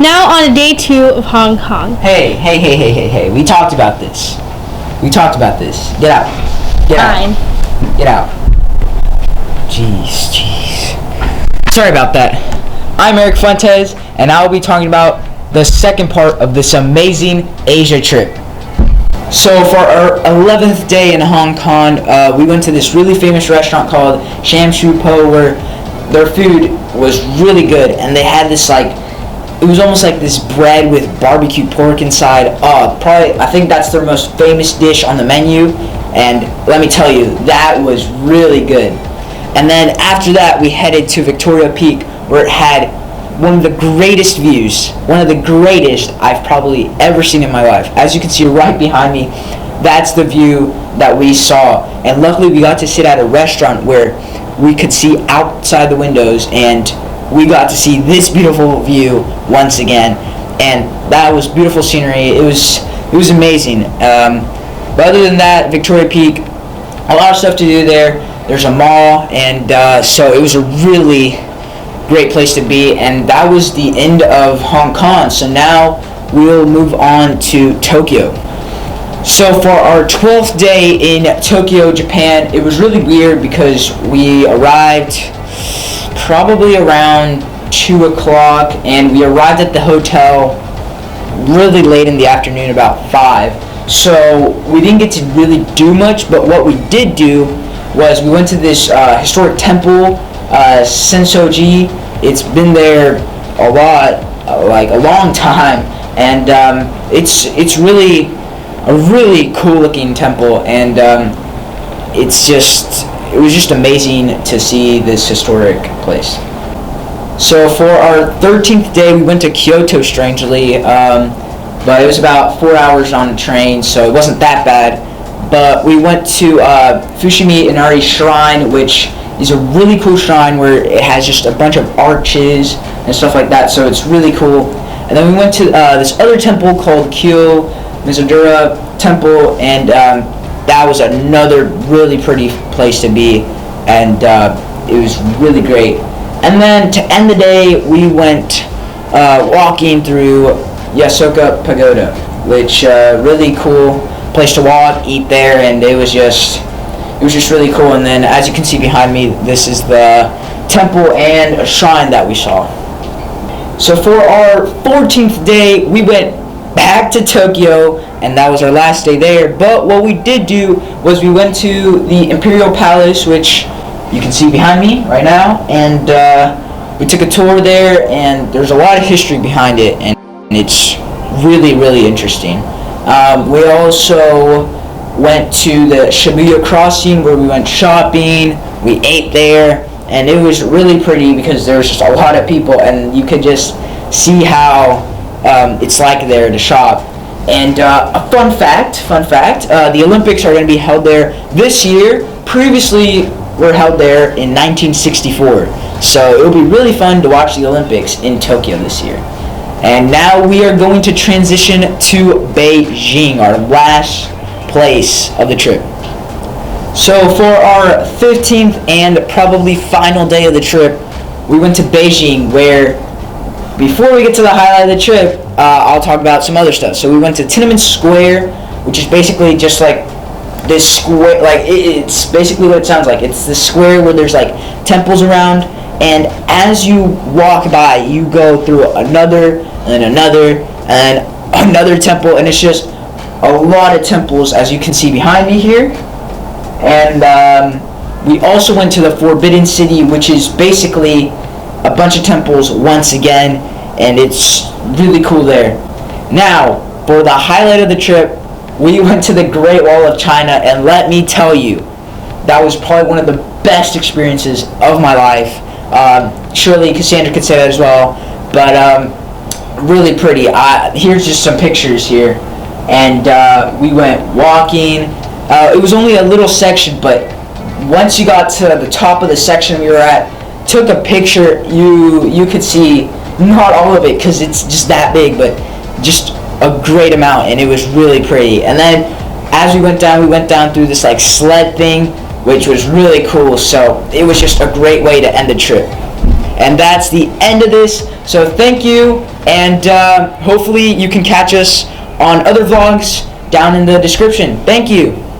Now on day 2 of Hong Kong. Hey. We talked about this. Get out. Fine. Get out. Jeez. Sorry about that. I'm Eric Fuentes, and I will be talking about the second part of this amazing Asia trip. So for our 11th day in Hong Kong, we went to this really famous restaurant called Sham Shui Po, where their food was really good, and they had this it was almost like this bread with barbecue pork inside. I think that's their most famous dish on the menu, and let me tell you, that was really good. And then after that, we headed to Victoria Peak, where it had one of the greatest views, one of the greatest I've probably ever seen in my life. As you can see right behind me, that's the view that we saw. And luckily we got to sit at a restaurant where we could see outside the windows, and we got to see this beautiful view once again. And that was beautiful scenery. It was amazing. But other than that, Victoria Peak, a lot of stuff to do there. There's a mall, and so it was a really great place to be. And that was the end of Hong Kong. So now we'll move on to Tokyo. So for our 12th day in Tokyo, Japan, it was really weird because we arrived probably around 2 o'clock, and we arrived at the hotel really late in the afternoon, about 5. So we didn't get to really do much, but what we did do was we went to this historic temple, Sensoji. It's been there a long time, and it's really a really cool looking temple, and it was just amazing to see this historic place. So for our 13th day, we went to Kyoto, strangely, but it was about 4 hours on the train, so it wasn't that bad. But we went to Fushimi Inari Shrine, which is a really cool shrine where it has just a bunch of arches and stuff like that, so it's really cool. And then we went to this other temple called Kyo Mizudora Temple, and that was another really pretty place to be, and it was really great. And then to end the day, we went walking through Yasoka Pagoda, which really cool place to walk, eat there, and it was just really cool. And then as you can see behind me, this is the temple and a shrine that we saw. So for our 14th day, we went back to Tokyo, and that was our last day there. But what we did do was we went to the Imperial Palace, which you can see behind me right now, and we took a tour there, and there's a lot of history behind it, and it's really, really interesting. We also went to the Shibuya Crossing, where we went shopping, we ate there, and it was really pretty because there was just a lot of people, and you could just see how it's like there to shop. And a fun fact, the Olympics are going to be held there this year. Previously were held there in 1964. So it will be really fun to watch the Olympics in Tokyo this year. And now we are going to transition to Beijing, our last place of the trip. So for our 15th and probably final day of the trip, we went to Beijing, where before we get to the highlight of the trip, I'll talk about some other stuff. So we went to Tiananmen Square, which is basically just like this square, it's basically what it sounds like. It's the square where there's temples around, and as you walk by, you go through another and another temple, and it's just a lot of temples, as you can see behind me here. And we also went to the Forbidden City, which is basically a bunch of temples once again, and it's really cool there. Now, for the highlight of the trip, we went to the Great Wall of China, and let me tell you, that was probably one of the best experiences of my life. Surely Cassandra could say that as well, but really pretty. Here's just some pictures here, and we went walking. It was only a little section, but once you got to the top of the section we were at, took a picture, you could see not all of it because it's just that big, but just a great amount, and it was really pretty. And then as we went down through this sled thing, which was really cool. So it was just a great way to end the trip. And that's the end of this. So thank you, and hopefully you can catch us on other vlogs down in the description. Thank you.